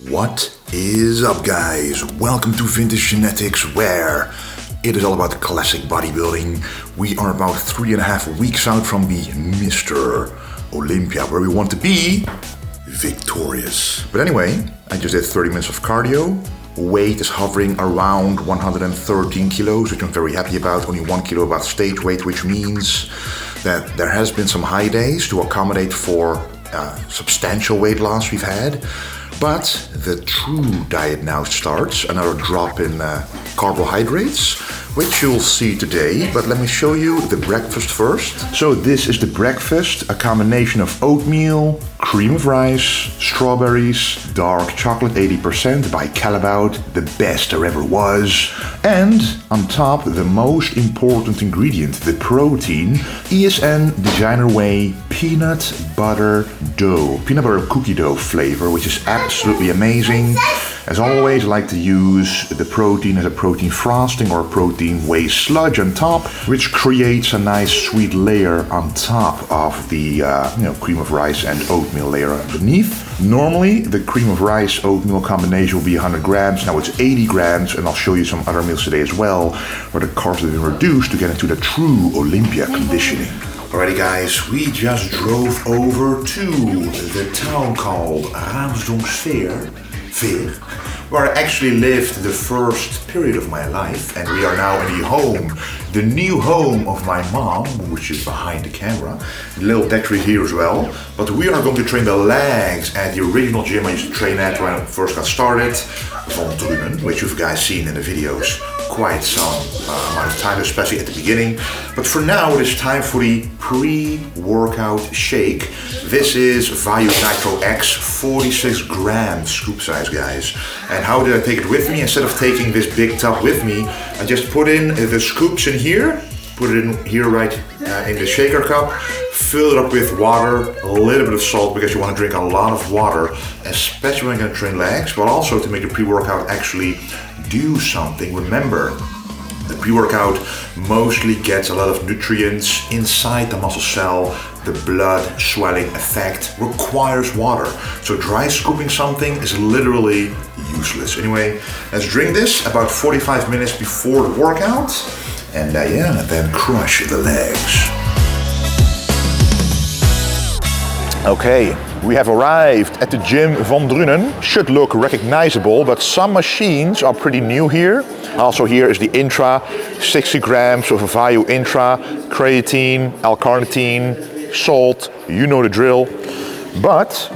What is up, guys? Welcome to Vintage Genetics, where it is all about classic bodybuilding. We are about 3.5 weeks out from the Mr. Olympia, where we want to be victorious. But anyway, I just did 30 minutes of cardio. Weight is hovering around 113 kilos, which I'm very happy about. Only 1 kilo above stage weight, which means that there has been some high days to accommodate for substantial weight loss we've had. But the true diet now starts, another drop in carbohydrates, which you'll see today. But let me show you the breakfast first. So this is the breakfast, a combination of oatmeal, cream of rice, strawberries, dark chocolate 80% by Calabout, the best there ever was. And on top, the most important ingredient, the protein, ESN Designer Whey peanut butter dough, peanut butter cookie dough flavor, which is absolutely amazing. As always, I like to use the protein as a protein frosting or a protein whey sludge on top, which creates a nice sweet layer on top of the cream of rice and oatmeal layer underneath. Normally, the cream of rice oatmeal combination will be 100 grams. Now it's 80 grams, and I'll show you some other meals today as well, where the carbs have been reduced to get into the true Olympia conditioning. Alrighty, guys, we just drove over to the town called Hamstring, where I actually lived the first period of my life, and we are now in the new home of my mom, which is behind the camera. A little factory here as well. But we are going to train the legs at the original gym I used to train at when I first got started, Van Drunen, which you've guys seen in the videos quite some amount of time, especially at the beginning. But for now, it is time for the pre-workout shake. This is Vayu Nitro X, 46 grams scoop size, guys. And how did I take it with me? Instead of taking this big tub with me, I just put in the scoops in here, put it in here right in the shaker cup, fill it up with water, a little bit of salt because you want to drink a lot of water, especially when you're going to train legs, but also to make the pre-workout actually do something. Remember, the pre-workout mostly gets a lot of nutrients inside the muscle cell. The blood swelling effect requires water. So dry scooping something is literally useless. Anyway, let's drink this about 45 minutes before the workout. And then crush the legs. Okay, we have arrived at the gym Van Drunen. Should look recognizable, but some machines are pretty new here. Also here is the Intra, 60 grams of Vayu Intra, creatine, L-carnitine, salt, you know the drill. But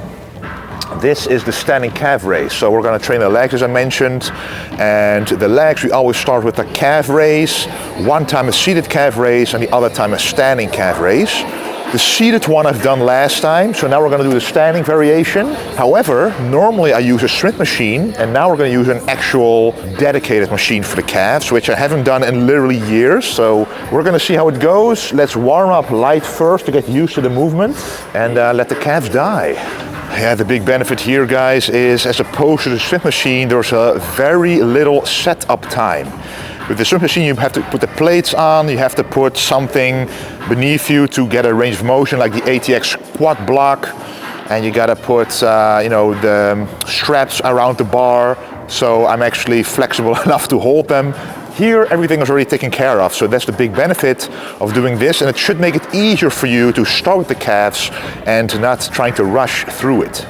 this is the standing calf raise. So we're gonna train the legs as I mentioned. And the legs, we always start with a calf raise. One time a seated calf raise and the other time a standing calf raise. The seated one I've done last time, so now we're going to do the standing variation. However, normally I use a sprint machine, and now we're going to use an actual dedicated machine for the calves, which I haven't done in literally years. So we're going to see how it goes. Let's warm up light first to get used to the movement, and let the calves die. Yeah, the big benefit here, guys, is as opposed to the sprint machine, there's a very little setup time. With the sprint machine, you have to put the plates on, you have to put something beneath you to get a range of motion, like the ATX quad block, and you gotta put the straps around the bar, so I'm actually flexible enough to hold them. Here, everything is already taken care of, so that's the big benefit of doing this, and it should make it easier for you to start with the calves and not trying to rush through it.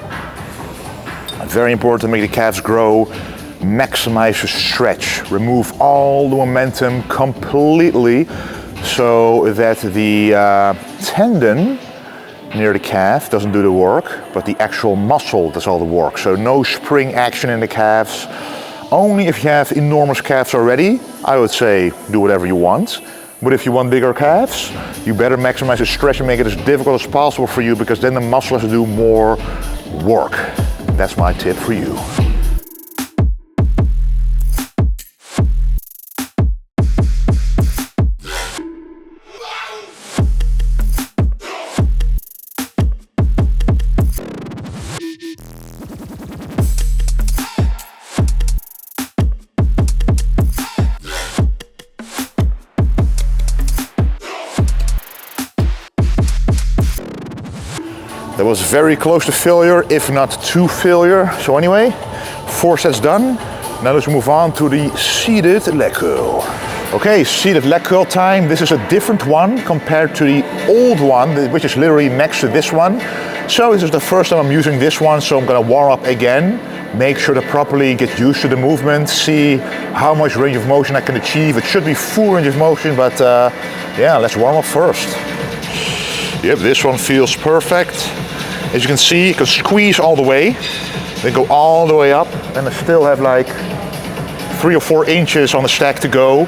Very important to make the calves grow. Maximize the stretch, remove all the momentum completely so that the tendon near the calf doesn't do the work, but the actual muscle does all the work. So no spring action in the calves. Only if you have enormous calves already, I would say do whatever you want. But if you want bigger calves, you better maximize the stretch and make it as difficult as possible for you, because then the muscle has to do more work. That's my tip for you. That was very close to failure, if not to failure. So anyway, 4 sets done. Now let's move on to the seated leg curl. Okay, seated leg curl time. This is a different one compared to the old one, which is literally next to this one. So this is the first time I'm using this one, so I'm gonna warm up again. Make sure to properly get used to the movement, see how much range of motion I can achieve. It should be full range of motion, but yeah, let's warm up first. Yep, this one feels perfect. As you can see, you can squeeze all the way, then go all the way up, and I still have like 3 or 4 inches on the stack to go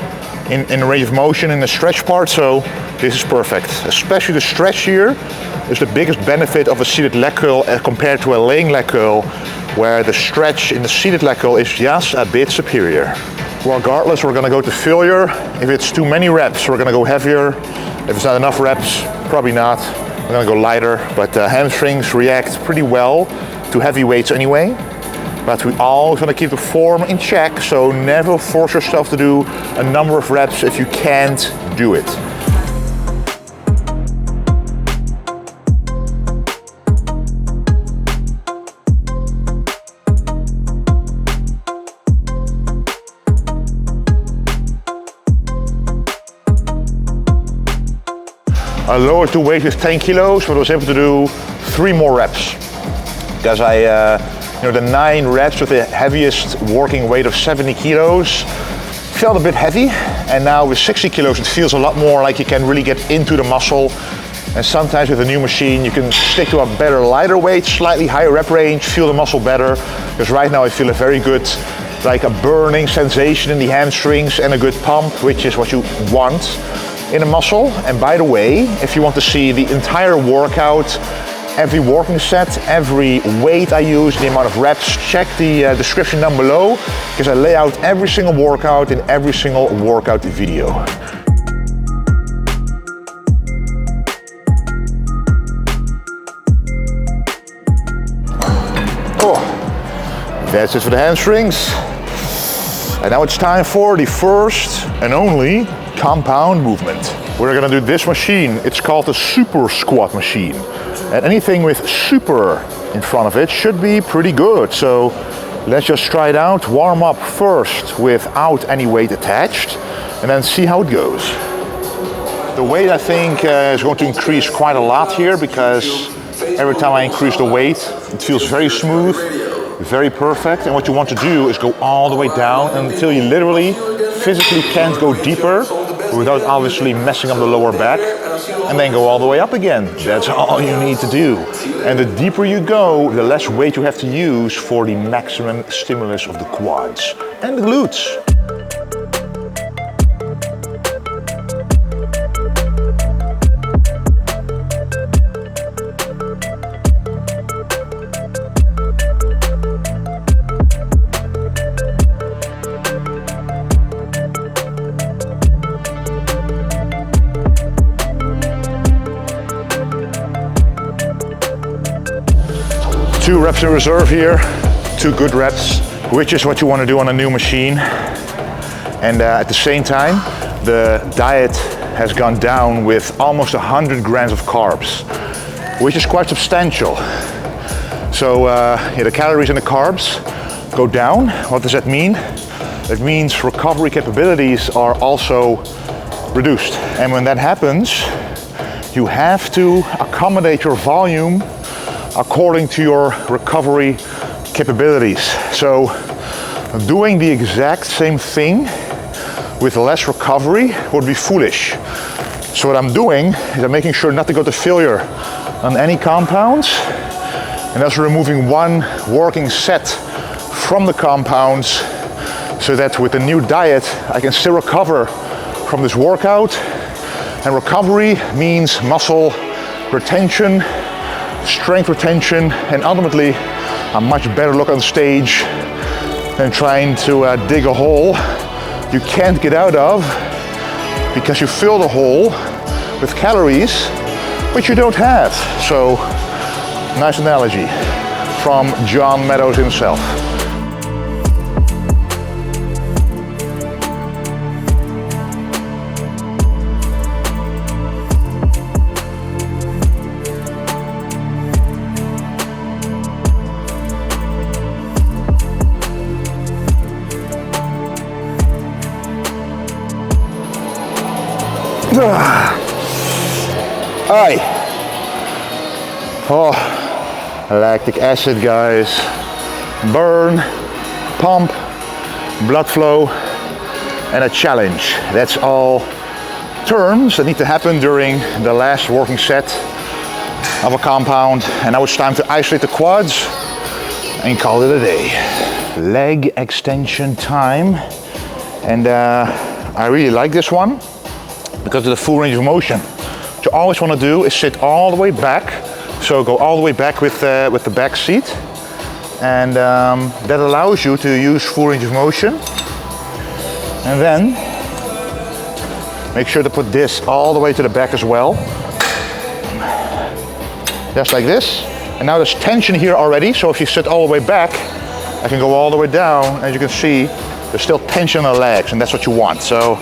in range of motion in the stretch part, so this is perfect. Especially the stretch here is the biggest benefit of a seated leg curl compared to a laying leg curl, where the stretch in the seated leg curl is just a bit superior. Regardless, we're gonna go to failure. If it's too many reps, we're gonna go heavier. If it's not enough reps, probably not. We're gonna go lighter, but hamstrings react pretty well to heavy weights anyway. But we always want to keep the form in check, so never force yourself to do a number of reps if you can't do it. I lowered the weight with 10 kilos, but I was able to do 3 more reps. Because the 9 reps with the heaviest working weight of 70 kilos felt a bit heavy, and now with 60 kilos it feels a lot more like you can really get into the muscle. And sometimes with a new machine you can stick to a better lighter weight, slightly higher rep range, feel the muscle better. Because right now I feel a very good, like a burning sensation in the hamstrings and a good pump, which is what you want in a muscle. And by the way, if you want to see the entire workout, every working set, every weight I use, the amount of reps, check the description down below, because I lay out every single workout in every single workout video. Oh, that's it for the hamstrings. And now it's time for the first and only compound movement. We're gonna do this machine. It's called the super squat machine. And anything with super in front of it should be pretty good. So let's just try it out. Warm up first without any weight attached, and then see how it goes. The weight, I think, is going to increase quite a lot here, because every time I increase the weight, it feels very smooth, very perfect. And what you want to do is go all the way down until you literally physically can't go deeper without obviously messing up the lower back, and then go all the way up again. That's all you need to do. And the deeper you go, the less weight you have to use for the maximum stimulus of the quads and the glutes. Two reps in reserve here, 2 good reps, which is what you want to do on a new machine. And at the same time, the diet has gone down with almost 100 grams of carbs, which is quite substantial. So yeah, the calories and the carbs go down. What does that mean? It means recovery capabilities are also reduced. And when that happens, you have to accommodate your volume according to your recovery capabilities. So doing the exact same thing with less recovery would be foolish. So what I'm doing is I'm making sure not to go to failure on any compounds, and that's removing 1 working set from the compounds, so that with the new diet I can still recover from this workout. And recovery means muscle retention, strength retention, and ultimately a much better look on stage than trying to dig a hole you can't get out of, because you fill the hole with calories which you don't have. So, nice analogy from John Meadows himself. Alright. Oh, lactic acid, guys. Burn, pump, blood flow, and a challenge. That's all terms that need to happen during the last working set of a compound. And now it's time to isolate the quads and call it a day. Leg extension time. And I really like this one because of the full range of motion. What you always want to do is sit all the way back. So go all the way back with the back seat. And that allows you to use full range of motion. And then make sure to put this all the way to the back as well. Just like this. And now there's tension here already. So if you sit all the way back, I can go all the way down. As you can see, there's still tension in the legs, and that's what you want. So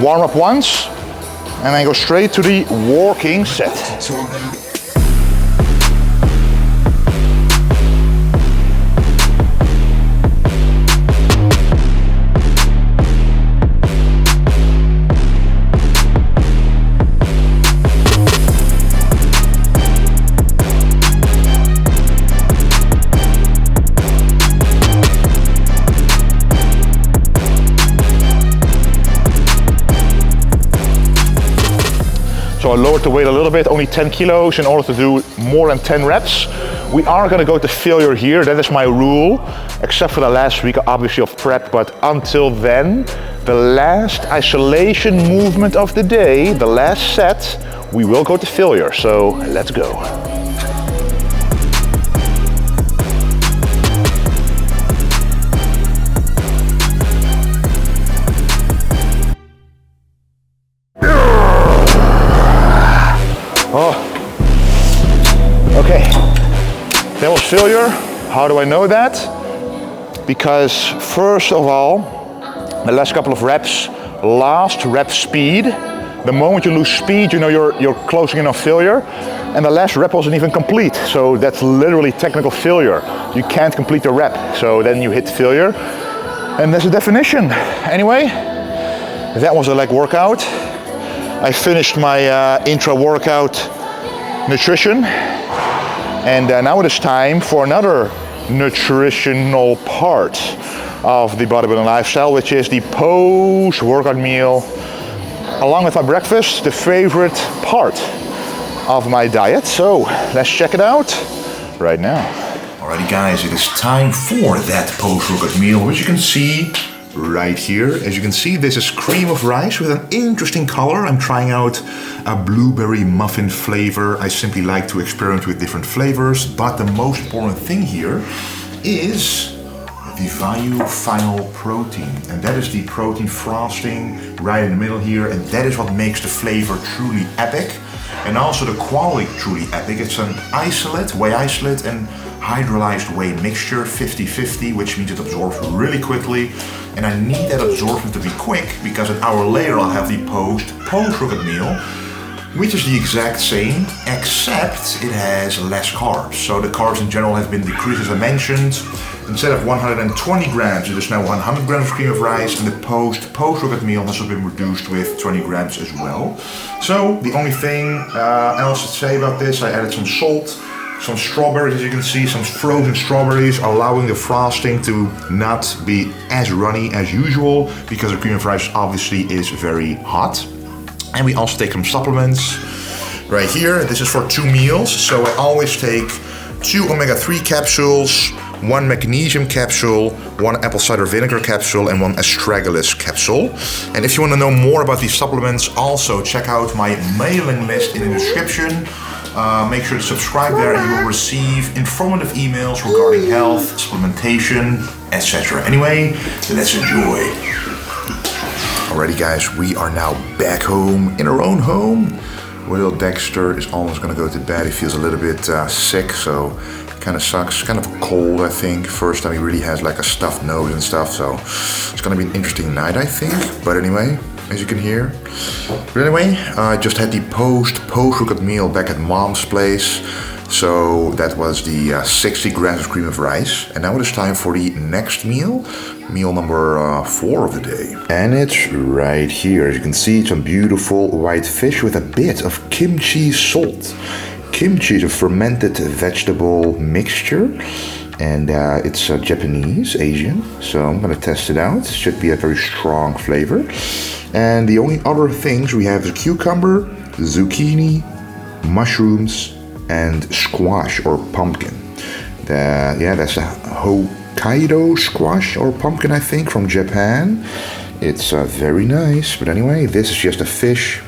warm up once, and then go straight to the working set. So I lowered the weight a little bit, only 10 kilos in order to do more than 10 reps. We are gonna go to failure here, that is my rule, except for the last week obviously of prep, but until then, the last isolation movement of the day, the last set, we will go to failure, so let's go. Oh, okay, that was failure. How do I know that? Because first of all, the last couple of reps, last rep speed. The moment you lose speed, you know you're closing in on failure. And the last rep wasn't even complete. So that's literally technical failure. You can't complete the rep. So then you hit failure. And there's a definition. Anyway, that was a leg workout. I finished my intra-workout nutrition, and now it is time for another nutritional part of the bodybuilding lifestyle, which is the post-workout meal, along with my breakfast, the favorite part of my diet. So let's check it out right now. Alrighty guys, it is time for that post-workout meal, which you can see right here. As you can see, this is cream of rice with an interesting color. I'm trying out a blueberry muffin flavor. I simply like to experiment with different flavors, but the most important thing here is the Value Final Protein. And that is the protein frosting right in the middle here, and that is what makes the flavor truly epic. And also the quality truly epic. It's an isolate, whey isolate, and hydrolyzed whey mixture, 50-50, which means it absorbs really quickly. And I need that absorption to be quick because an hour later I'll have the post-workout meal, which is the exact same, except it has less carbs. So the carbs in general have been decreased, as I mentioned. Instead of 120 grams, it is now 100 grams of cream of rice, and the post-workout meal has also been reduced with 20 grams as well. So the only thing else to say about this, I added some salt, some strawberries, as you can see, some frozen strawberries, allowing the frosting to not be as runny as usual, because the cream of rice obviously is very hot. And we also take some supplements right here. This is for 2 meals, so I always take 2 omega-3 capsules, 1 magnesium capsule, 1 apple cider vinegar capsule, and 1 astragalus capsule. And if you want to know more about these supplements, also check out my mailing list in the description. Make sure to subscribe there and you will receive informative emails regarding health, supplementation, etc. Anyway, let's enjoy. Alrighty guys, we are now back home, in our own home. Little Dexter is almost gonna go to bed. He feels a little bit sick, so it kind of sucks. Kind of cold, I think. First time he really has like a stuffed nose and stuff, so it's gonna be an interesting night, I think. But anyway, as you can hear. But anyway, I just had the post-workout meal back at Mom's place. So that was the 60 grams of cream of rice. And now it is time for the next meal. Meal number 4 of the day. And it's right here. As you can see, some beautiful white fish with a bit of kimchi salt. Kimchi is a fermented vegetable mixture. And it's Japanese, Asian. So I'm gonna test it out. It should be a very strong flavor. And the only other things we have is cucumber, zucchini, mushrooms, and squash or pumpkin. That's a Hokkaido squash or pumpkin, I think, from Japan. It's very nice. But anyway, this is just a fish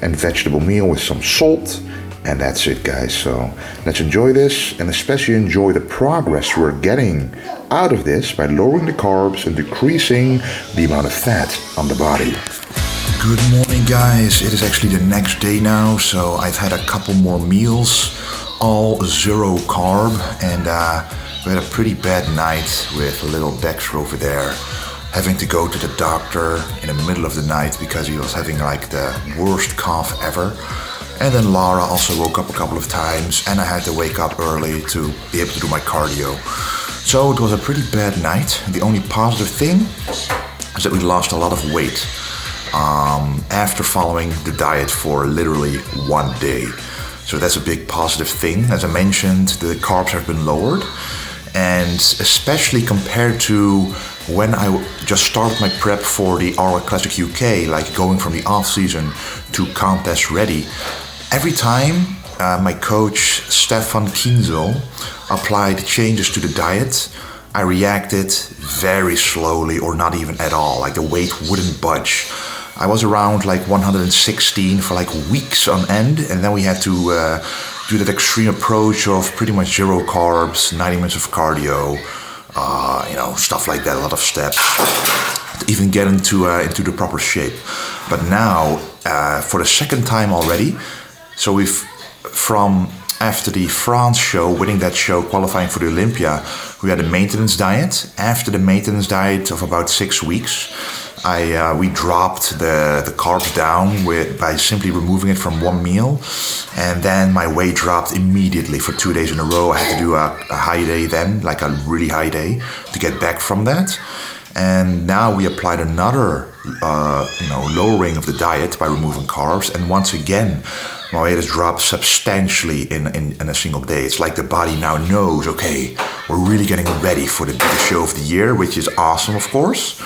and vegetable meal with some salt. And that's it, guys. So let's enjoy this, and especially enjoy the progress we're getting out of this by lowering the carbs and decreasing the amount of fat on the body. Good morning, guys. It is actually the next day now, so I've had a couple more meals, all 0 carb, and we had a pretty bad night with little Dexter over there, having to go to the doctor in the middle of the night because he was having like the worst cough ever. And then Lara also woke up a couple of times, and I had to wake up early to be able to do my cardio. So it was a pretty bad night. The only positive thing is that we lost a lot of weight after following the diet for literally 1 day. So that's a big positive thing. As I mentioned, the carbs have been lowered, and especially compared to when I just started my prep for the RL Classic UK, like going from the off season to contest ready, every time my coach Stefan Kienzel applied changes to the diet, I reacted very slowly or not even at all. Like the weight wouldn't budge. I was around like 116 for like weeks on end, and then we had to do that extreme approach of pretty much 0 carbs, 90 minutes of cardio, stuff like that, a lot of steps to even get into the proper shape. But now, for the second time already, so from after the France show, winning that show, qualifying for the Olympia, we had a maintenance diet. After the maintenance diet of about 6 weeks, we dropped the carbs down by simply removing it from 1 meal, and then my weight dropped immediately for 2 days in a row. I had to do a high day then, like a really high day, to get back from that. And now we applied another lowering of the diet by removing carbs, and once again my weight has dropped substantially in a single day. It's like the body now knows, okay, we're really getting ready for the biggest show of the year, which is awesome, of course.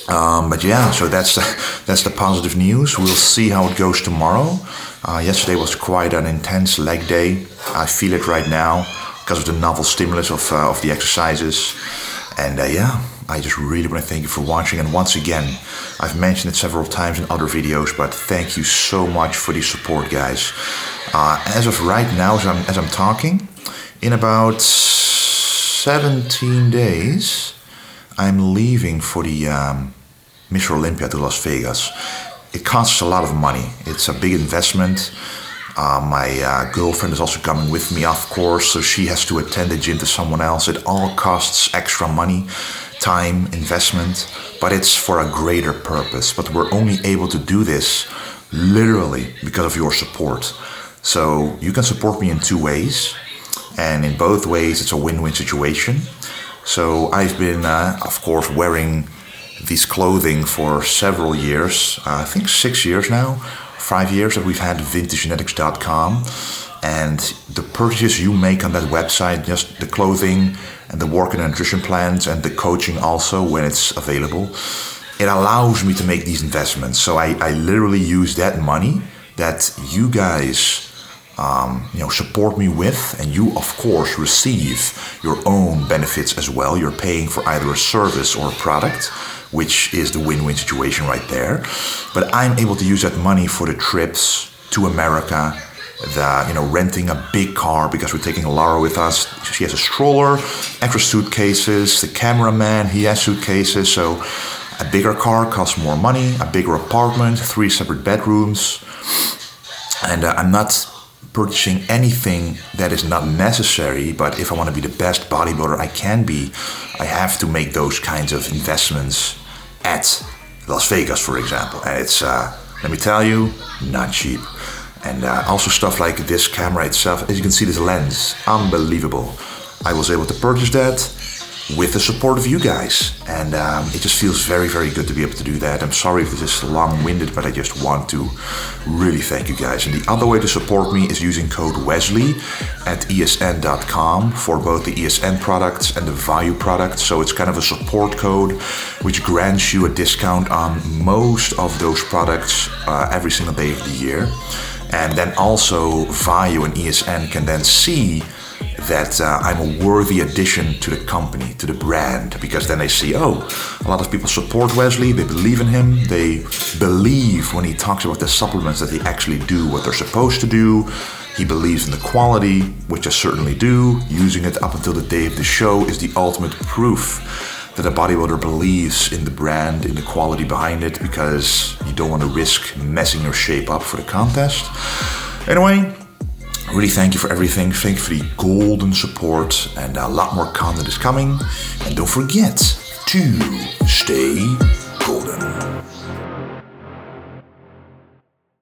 But yeah, so that's the positive news. We'll see how it goes tomorrow. Yesterday was quite an intense leg day. I feel it right now because of the novel stimulus of the exercises. And I just really want to thank you for watching. And once again, I've mentioned it several times in other videos, but thank you so much for the support, guys. As of right now, as I'm talking, in about 17 days, I'm leaving for the Mr. Olympia to Las Vegas. It costs a lot of money. It's a big investment. My girlfriend is also coming with me, of course, so she has to attend the gym to someone else. It all costs extra money, time, investment, but it's for a greater purpose. But we're only able to do this literally because of your support. So you can support me in 2 ways, and in both ways it's a win-win situation. So I've been, of course, wearing this clothing for several years, I think 6 years now, 5 years that we've had vintagegenetics.com, and the purchases you make on that website, just the clothing and the work and nutrition plans and the coaching also when it's available, it allows me to make these investments. So I literally use that money that you guys support me with, and you of course receive your own benefits as well. You're paying for either a service or a product, which is the win-win situation right there. But I'm able to use that money for the trips to America, renting a big car because we're taking Lara with us. She has a stroller, extra suitcases, the cameraman, he has suitcases. So a bigger car costs more money, a bigger apartment, 3 separate bedrooms. And I'm not purchasing anything that is not necessary, but if I want to be the best bodybuilder I can be, I have to make those kinds of investments at Las Vegas, for example. And it's, let me tell you, not cheap. And also stuff like this camera itself. As you can see, this lens, unbelievable. I was able to purchase that with the support of you guys, and it just feels very, very good to be able to do that. I'm sorry if this is long-winded, but I just want to really thank you guys. And the other way to support me is using code Wesley at esn.com for both the ESN products and the Value products. So it's kind of a support code which grants you a discount on most of those products every single day of the year. And then also Value and ESN can then see that I'm a worthy addition to the company, to the brand, because then they see, oh, a lot of people support Wesley, they believe in him, they believe when he talks about the supplements that they actually do what they're supposed to do. He believes in the quality, which I certainly do. Using it up until the day of the show is the ultimate proof that a bodybuilder believes in the brand, in the quality behind it, because you don't want to risk messing your shape up for the contest. Anyway, really thank you for everything. Thank you for the golden support, and a lot more content is coming. And don't forget to stay